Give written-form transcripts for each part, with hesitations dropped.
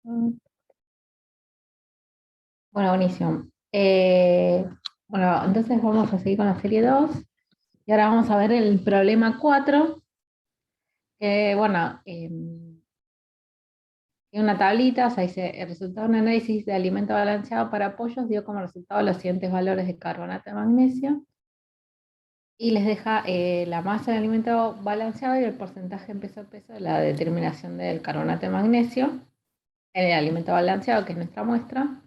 Bueno, buenísimo. Bueno, entonces vamos a seguir con la serie 2 y ahora vamos a ver el problema 4 que bueno, tiene una tablita, o sea, dice, el resultado de un análisis de alimento balanceado para pollos dio como resultado los siguientes valores de carbonato de magnesio y les deja la masa del alimento balanceado y el porcentaje en peso a peso de la determinación del carbonato de magnesio en el alimento balanceado, que es nuestra muestra,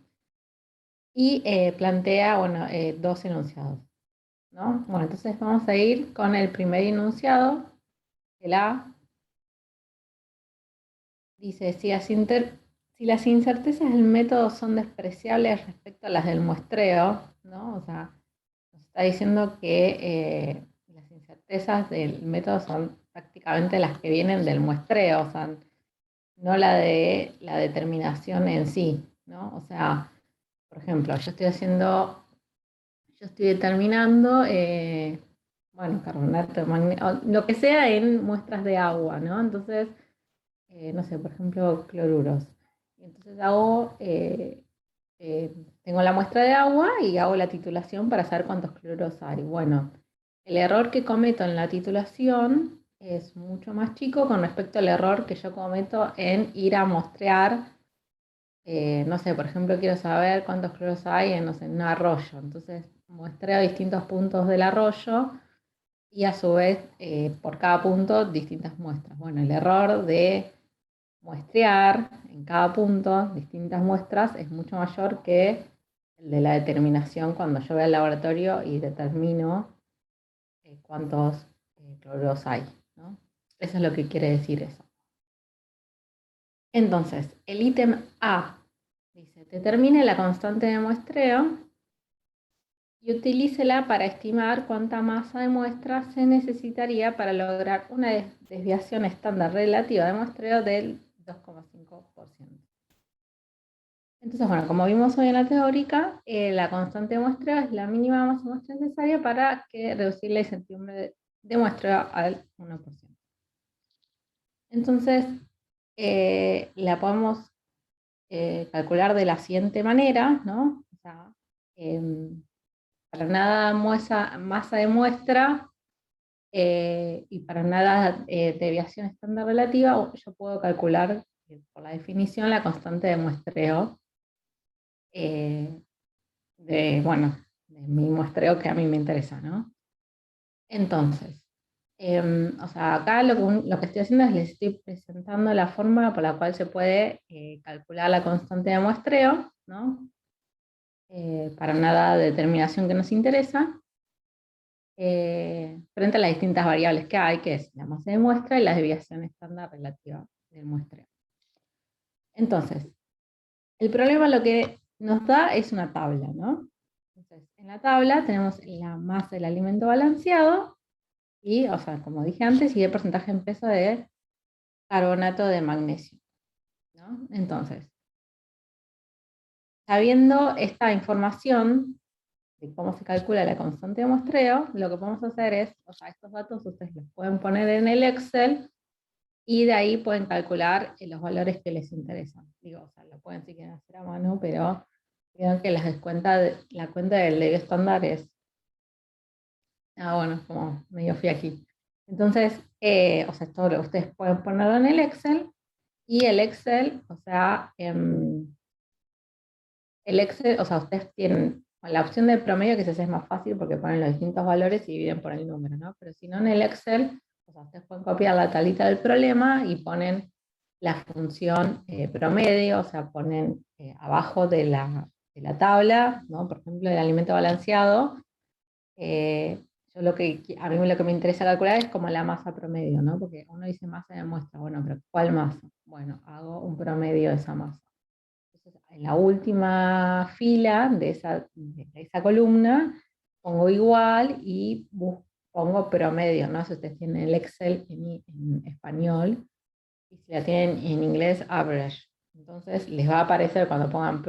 y plantea, bueno, dos enunciados, ¿no? Bueno, entonces vamos a ir con el primer enunciado, el A. Dice, si las incertezas del método son despreciables respecto a las del muestreo, ¿no? O sea, nos está diciendo que las incertezas del método son prácticamente las que vienen del muestreo, o sea, no la de la determinación en sí, ¿no? O sea, por ejemplo, yo estoy determinando, bueno, carbonato de magnesio, lo que sea en muestras de agua, ¿no? Entonces, no sé, por ejemplo, cloruros. Y entonces tengo la muestra de agua y hago la titulación para saber cuántos cloruros hay. Bueno, el error que cometo en la titulación es mucho más chico con respecto al error que yo cometo en ir a muestrear, no sé, por ejemplo, quiero saber cuántos cloruros hay en, no sé, en un arroyo. Entonces, muestreo distintos puntos del arroyo y a su vez, por cada punto, distintas muestras. Bueno, el error de muestrear en cada punto distintas muestras es mucho mayor que el de la determinación cuando yo voy al laboratorio y determino cuántos cloruros hay, ¿no? Eso es lo que quiere decir eso. Entonces, el ítem A dice, determine la constante de muestreo y utilícela para estimar cuánta masa de muestra se necesitaría para lograr una desviación estándar relativa de muestreo del 2,5%. Entonces, bueno, como vimos hoy en la teórica, la constante de muestreo es la mínima masa de muestra necesaria para reducir la incertidumbre de muestreo al 1%. Entonces, la podemos calcular de la siguiente manera, ¿no? O sea, para nada masa de muestra y para nada deviación estándar relativa, yo puedo calcular por la definición la constante de muestreo eh, bueno, de mi muestreo que a mí me interesa, ¿no? Entonces, o sea, acá lo que estoy haciendo es les estoy presentando la fórmula por la cual se puede calcular la constante de muestreo, ¿no? Para nada de determinación que nos interesa, frente a las distintas variables que hay, que es la masa de muestra y la desviación estándar relativa del muestreo. Entonces, el problema lo que nos da es una tabla, ¿no? Entonces, en la tabla tenemos la masa del alimento balanceado y, o sea, como dije antes, y el porcentaje en peso de carbonato de magnesio, ¿no? Entonces, sabiendo esta información de cómo se calcula la constante de muestreo, lo que podemos hacer es, o sea, estos datos ustedes los pueden poner en el Excel y de ahí pueden calcular los valores que les interesan. Digo, o sea, lo pueden si quieren hacer a mano, pero creo que la cuenta del desvío estándar es, bueno, como medio fui aquí. Entonces, o sea, esto ustedes pueden ponerlo en el Excel y el Excel, o sea, el Excel, o sea, ustedes tienen la opción del promedio que se hace más fácil porque ponen los distintos valores y dividen por el número, ¿no? Pero si no en el Excel, o sea, ustedes pueden copiar la tablita del problema y ponen la función promedio, o sea, ponen abajo de la tabla, ¿no? Por ejemplo, el alimento balanceado, yo a mí lo que me interesa calcular es como la masa promedio, ¿no? Porque uno dice masa de muestra, bueno, pero ¿cuál masa? Bueno, hago un promedio de esa masa. Entonces, en la última fila de esa columna pongo igual y pongo promedio, ¿no? Si ustedes tienen el Excel en español y si la tienen en inglés, average. Entonces les va a aparecer cuando pongan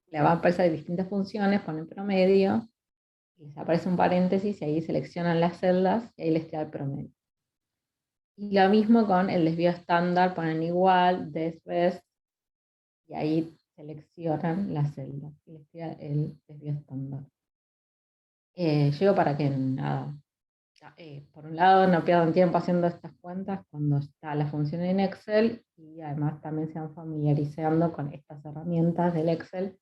les va a aparecer distintas funciones, ponen promedio, les aparece un paréntesis y ahí seleccionan las celdas y ahí les queda el promedio. Y lo mismo con el desvío estándar, ponen igual, desbest, y ahí seleccionan la celda, y les queda el desvío estándar. Llego para que nada, por un lado no pierdan tiempo haciendo estas cuentas cuando está la función en Excel, y además también se van familiarizando con estas herramientas del Excel,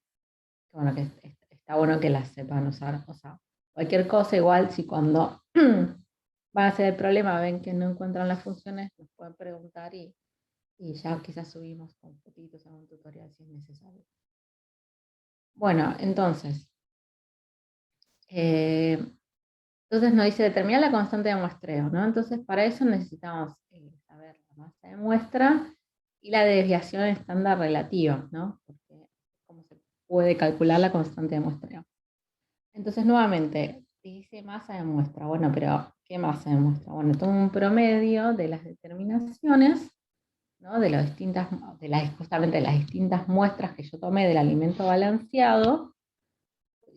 que bueno, que está bueno que las sepan usar. O sea, cualquier cosa igual, si cuando van a hacer el problema ven que no encuentran las funciones, nos pueden preguntar y ya quizás subimos con fotitos a un tutorial si es necesario. Bueno, entonces, nos dice determinar la constante de muestreo, ¿no? Entonces, para eso necesitamos saber la masa de muestra y la desviación estándar relativa, ¿no? Porque cómo se puede calcular la constante de muestreo. Entonces, nuevamente, dice masa de muestra. Bueno, pero ¿qué masa de muestra? Bueno, tomo un promedio de las determinaciones, ¿no? Justamente de las distintas muestras que yo tomé del alimento balanceado,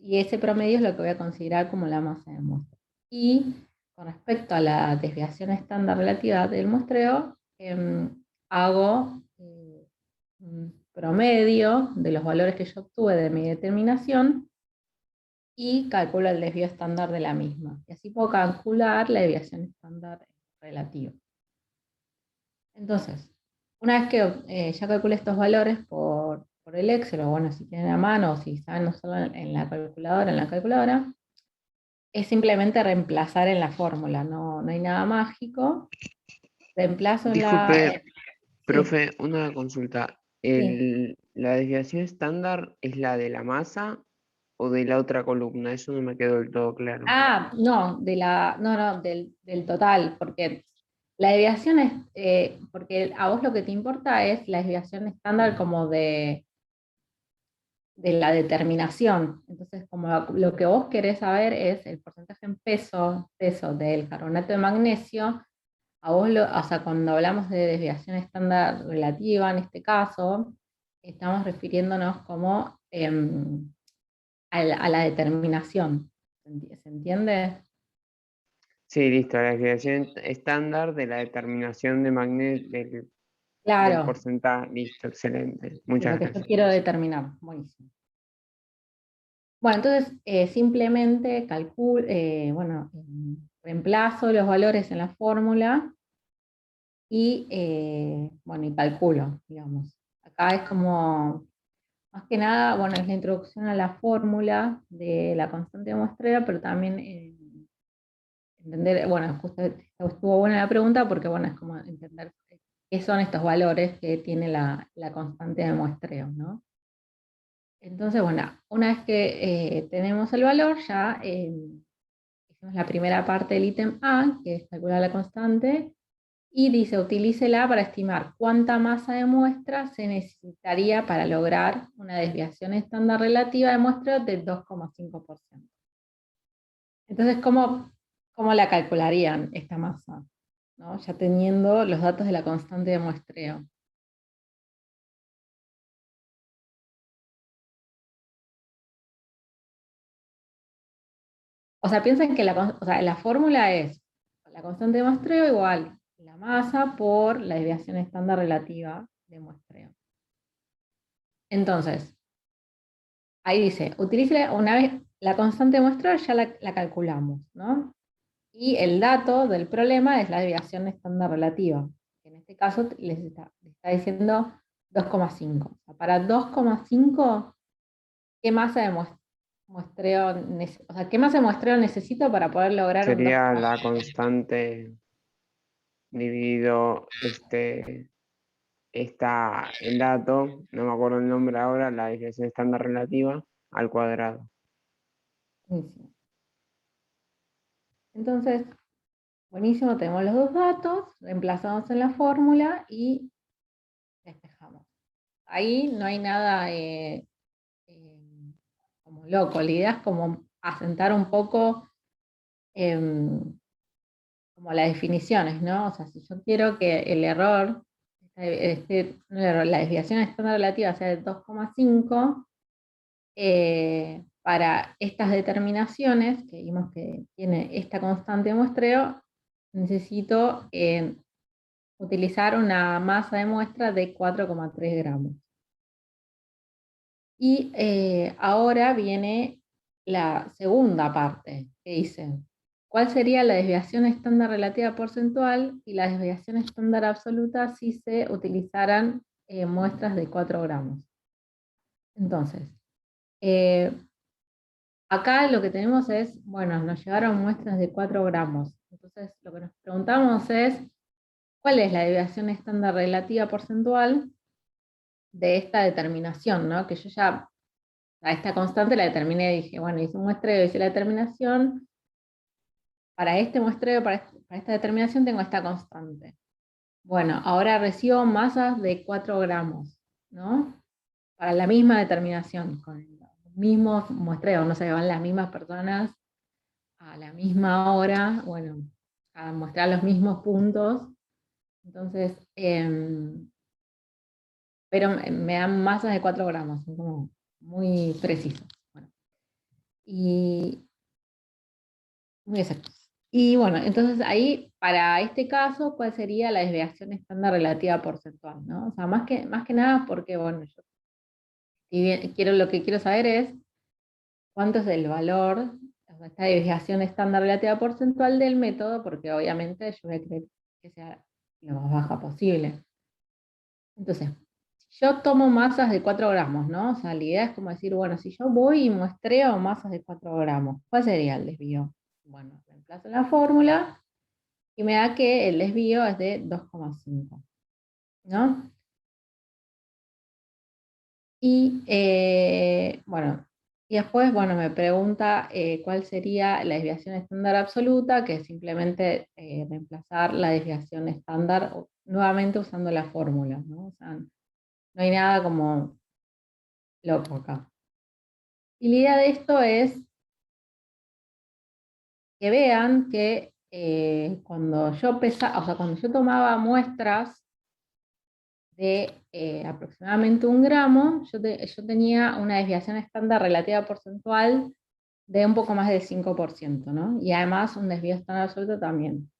y ese promedio es lo que voy a considerar como la masa de muestra. Y con respecto a la desviación estándar relativa del muestreo, hago un promedio de los valores que yo obtuve de mi determinación y calculo el desvío estándar de la misma. Y así puedo calcular la desviación estándar relativa. Entonces, una vez que ya calculé estos valores por el Excel, o bueno, si tienen a mano, o si saben usarlo en la calculadora, es simplemente reemplazar en la fórmula, no hay nada mágico. Reemplazo en la... Disculpe, sí, profe, una consulta. sí. ¿La desviación estándar es la de la masa o de la otra columna? Eso no me quedó del todo claro. Ah, no, no, del total, porque la desviación es, porque a vos lo que te importa es la desviación estándar como de la determinación. Entonces, como lo que vos querés saber es el porcentaje en peso del carbonato de magnesio. O sea, cuando hablamos de desviación estándar relativa, en este caso, estamos refiriéndonos como a la determinación. ¿Se entiende? Sí, listo, la desviación estándar de la determinación de magnesio del Claro, porcentaje. Listo, excelente. de lo Muchas que yo gracias. quiero determinar. Buenísimo. Bueno, entonces simplemente reemplazo los valores en la fórmula y, bueno, y calculo, digamos. Acá es como, más que nada, bueno, es la introducción a la fórmula de la constante de muestreo, pero también entender, bueno, justo estuvo buena la pregunta porque, bueno, es como entender qué son estos valores que tiene la constante de muestreo, ¿no? Entonces, bueno, una vez que tenemos el valor, ya hicimos la primera parte del ítem A, que es calcular la constante, y dice, utilícela para estimar cuánta masa de muestra se necesitaría para lograr una desviación estándar relativa de muestreo de 2,5%. Entonces, ¿cómo la calcularían esta masa? ¿No? Ya teniendo los datos de la constante de muestreo. O sea, piensen que la fórmula es la constante de muestreo igual la masa por la desviación estándar relativa de muestreo. Entonces, ahí dice, utilice una vez la constante de muestreo, ya la calculamos, ¿no? Y el dato del problema es la desviación estándar relativa, que en este caso les está diciendo 2,5. O sea, para 2,5, ¿qué masa de muestreo, o sea, qué masa de muestreo necesito para poder lograr un Sería 2,5? la constante dividido el dato, no me acuerdo el nombre ahora, la desviación estándar relativa al cuadrado. Entonces, buenísimo, tenemos los dos datos, reemplazamos en la fórmula y despejamos. Ahí no hay nada como loco, la idea es como asentar un poco como las definiciones, ¿no? O sea, si yo quiero que el error, la desviación estándar relativa sea de 2,5, para estas determinaciones, que vimos que tiene esta constante de muestreo, necesito utilizar una masa de muestra de 4,3 gramos. Y ahora viene la segunda parte, que dice, ¿cuál sería la desviación estándar relativa porcentual y la desviación estándar absoluta si se utilizaran muestras de 4 gramos? Entonces, eh, acá lo que tenemos es, bueno, nos llegaron muestras de 4 gramos. Entonces, lo que nos preguntamos es, ¿cuál es la desviación estándar relativa porcentual de esta determinación, ¿no? Que yo ya a esta constante la determiné, dije, bueno, hice un muestreo, hice la determinación, para este muestreo, para esta determinación tengo esta constante. Bueno, ahora recibo masas de 4 gramos, ¿no? Para la misma determinación, con los mismos muestreos, no sé, van las mismas personas a la misma hora, bueno, a mostrar los mismos puntos. Entonces, pero me dan masas de 4 gramos, son como muy precisos. Bueno, y muy exactos. Y bueno, entonces ahí, para este caso, ¿cuál sería la desviación estándar relativa porcentual? ¿No? O sea, más que nada porque, bueno, yo lo que quiero saber es cuánto es el valor, o sea, esta desviación estándar relativa porcentual del método, porque obviamente yo voy a querer que sea lo más baja posible. Entonces, yo tomo masas de 4 gramos, ¿no? O sea, la idea es como decir, bueno, si yo voy y muestreo masas de 4 gramos, ¿cuál sería el desvío? Bueno, reemplazo la fórmula y me da que el desvío es de 2,5, ¿no? Y bueno, y después, bueno, me pregunta cuál sería la desviación estándar absoluta, que es simplemente reemplazar la desviación estándar nuevamente usando la fórmula, ¿no? O sea, no hay nada como loco acá. Y la idea de esto es que vean que cuando yo o sea, cuando yo tomaba muestras de aproximadamente 1 gramo, yo tenía una desviación estándar relativa porcentual de un poco más del 5%, ¿no? Y además un desvío estándar absoluto también,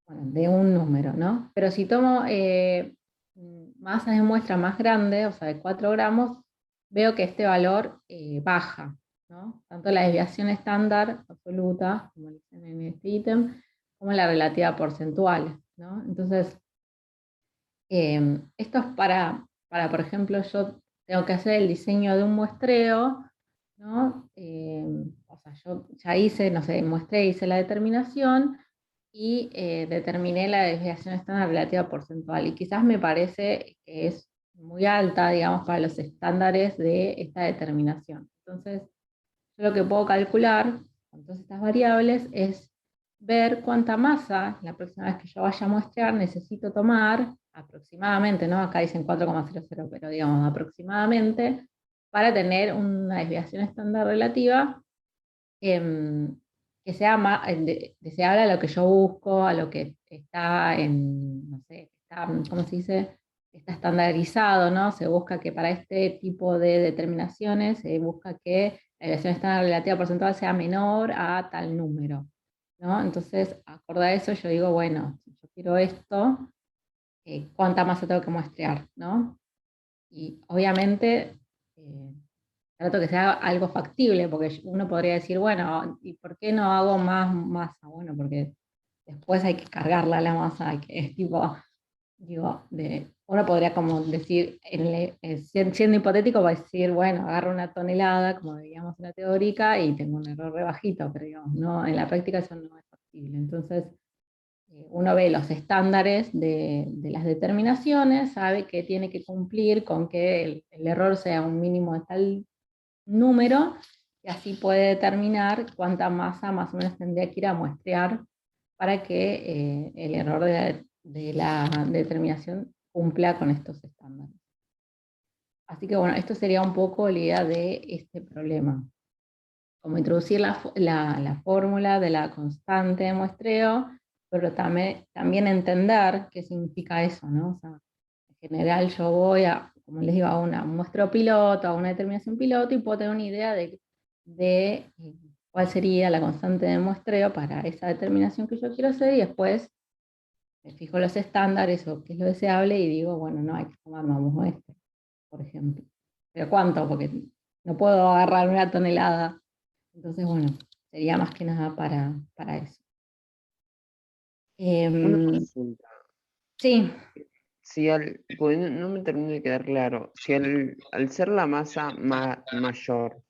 bueno, de un número, ¿no? Pero si tomo masas de muestra más grandes, o sea, de 4 gramos, veo que este valor baja, ¿no? Tanto la desviación estándar absoluta, como dicen en este ítem, como la relativa porcentual, ¿no? Entonces, esto es por ejemplo, yo tengo que hacer el diseño de un muestreo, ¿no? O sea, yo ya hice, no sé, muestré, hice la determinación y determiné la desviación estándar relativa porcentual. Y quizás me parece que es muy alta, digamos, para los estándares de esta determinación. Entonces, yo lo que puedo calcular con todas estas variables es ver cuánta masa la próxima vez que yo vaya a muestrear necesito tomar aproximadamente, ¿no? Acá dicen 4,00, pero digamos aproximadamente, para tener una desviación estándar relativa que sea más deseable a lo que yo busco, a lo que está en, no sé, está, ¿cómo se dice? Está estandarizado, ¿no? Se busca que para este tipo de determinaciones se busca que la desviación estándar relativa porcentual sea menor a tal número, ¿no? Entonces, acorde a eso, yo digo, bueno, si yo quiero esto, ¿cuánta masa tengo que muestrear, ¿no? Y obviamente trato que sea algo factible, porque uno podría decir, bueno, ¿y por qué no hago más masa? Bueno, porque después hay que cargarla la masa, es tipo, digo, uno podría como decir, siendo hipotético, va a decir, bueno, agarro una tonelada, como veíamos en la teórica, y tengo un error re bajito, pero digamos, no, en la práctica eso no es factible. Entonces, uno ve los estándares de las determinaciones, sabe que tiene que cumplir con que el error sea un mínimo de tal número, y así puede determinar cuánta masa más o menos tendría que ir a muestrear para que el error de la determinación cumpla con estos estándares. Así que bueno, esto sería un poco la idea de este problema. Como introducir la fórmula de la constante de muestreo, pero también entender qué significa eso, ¿no? O sea, en general yo voy a, como les digo, a un muestreo piloto, a una determinación piloto, y puedo tener una idea de cuál sería la constante de muestreo para esa determinación que yo quiero hacer, y después me fijo los estándares o qué es lo deseable y digo, bueno, no hay que tomar más este, por ejemplo. pero ¿cuánto? Porque no puedo agarrar una tonelada. Entonces, bueno, sería más que nada para eso. Una consulta. Sí. Si porque no me termina de quedar claro, si al ser la masa mayor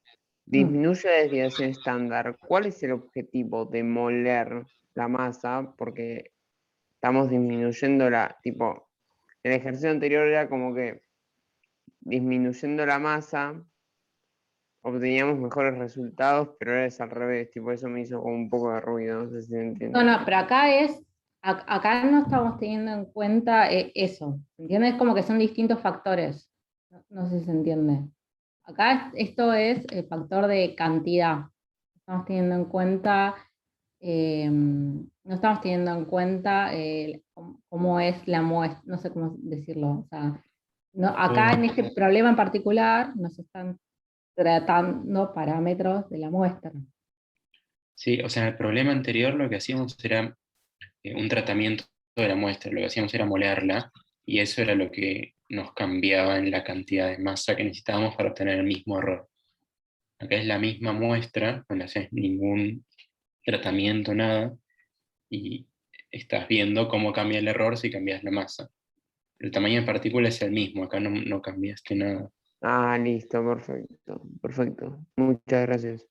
disminuye la desviación estándar, ¿cuál es el objetivo de moler la masa? Porque estamos disminuyendo tipo, el ejercicio anterior era como que disminuyendo la masa obteníamos mejores resultados, pero ahora es al revés, tipo, eso me hizo como un poco de ruido, no sé si se entiende. No, pero acá no estamos teniendo en cuenta eso, ¿entiendes? Como que son distintos factores, no sé si se entiende. Acá esto es el factor de cantidad, estamos teniendo en cuenta, no estamos teniendo en cuenta cómo es la muestra, no sé cómo decirlo, o sea, acá en este problema en particular nos están tratando parámetros de la muestra. Sí, o sea, en el problema anterior lo que hacíamos era un tratamiento de la muestra, lo que hacíamos era molerla y eso era lo que nos cambiaba en la cantidad de masa que necesitábamos para obtener el mismo error. Acá es la misma muestra, no le haces ningún tratamiento, nada, y estás viendo cómo cambia el error si cambias la masa. El tamaño de partícula es el mismo, acá no cambiaste nada. Ah, listo, perfecto, perfecto. Muchas gracias.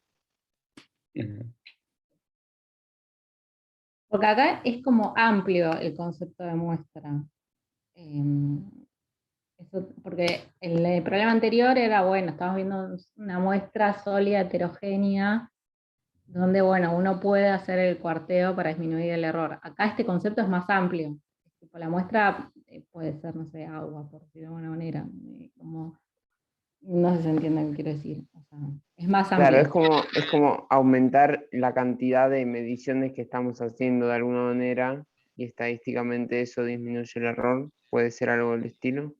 Ujú. Porque acá es como amplio el concepto de muestra. Porque el problema anterior era, bueno, estamos viendo una muestra sólida, heterogénea, donde, bueno, uno puede hacer el cuarteo para disminuir el error. Acá este concepto es más amplio. Tipo, la muestra puede ser, no sé, agua, por decirlo de alguna manera. No sé si se entiende lo que quiero decir. O sea, es más Claro, amplio. es como aumentar la cantidad de mediciones que estamos haciendo de alguna manera y estadísticamente eso disminuye el error. Puede ser algo del estilo. No,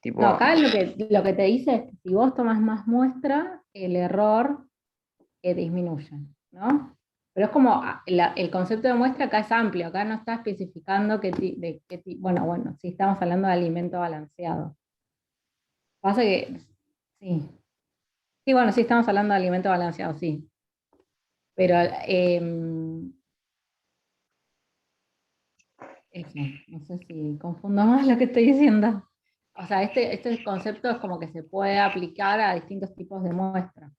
Tipo, acá lo que te dice es que si vos tomas más muestra, el error disminuye, ¿no? Pero es como el concepto de muestra acá es amplio, acá no está especificando bueno, sí estamos hablando de alimento balanceado. Pasa que, sí. Sí, bueno, sí estamos hablando de alimento balanceado, sí. Pero eso, no sé si confundo más lo que estoy diciendo. O sea, este concepto es como que se puede aplicar a distintos tipos de muestras.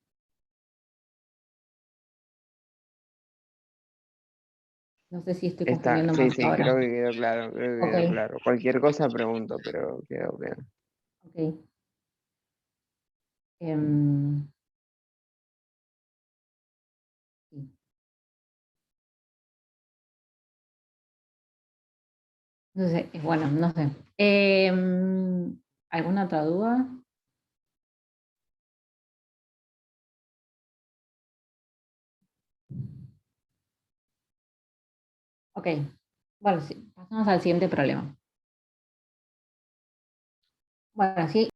No sé si estoy está, confundiendo sí, más sí, ahora. creo que quedó claro, creo que Ok, quedó claro. Cualquier cosa pregunto, pero quedó claro. ok. Em, sí. No sé, bueno, no sé. ¿Alguna otra duda? Ok, bueno, sí, pasamos al siguiente problema. Bueno, sí,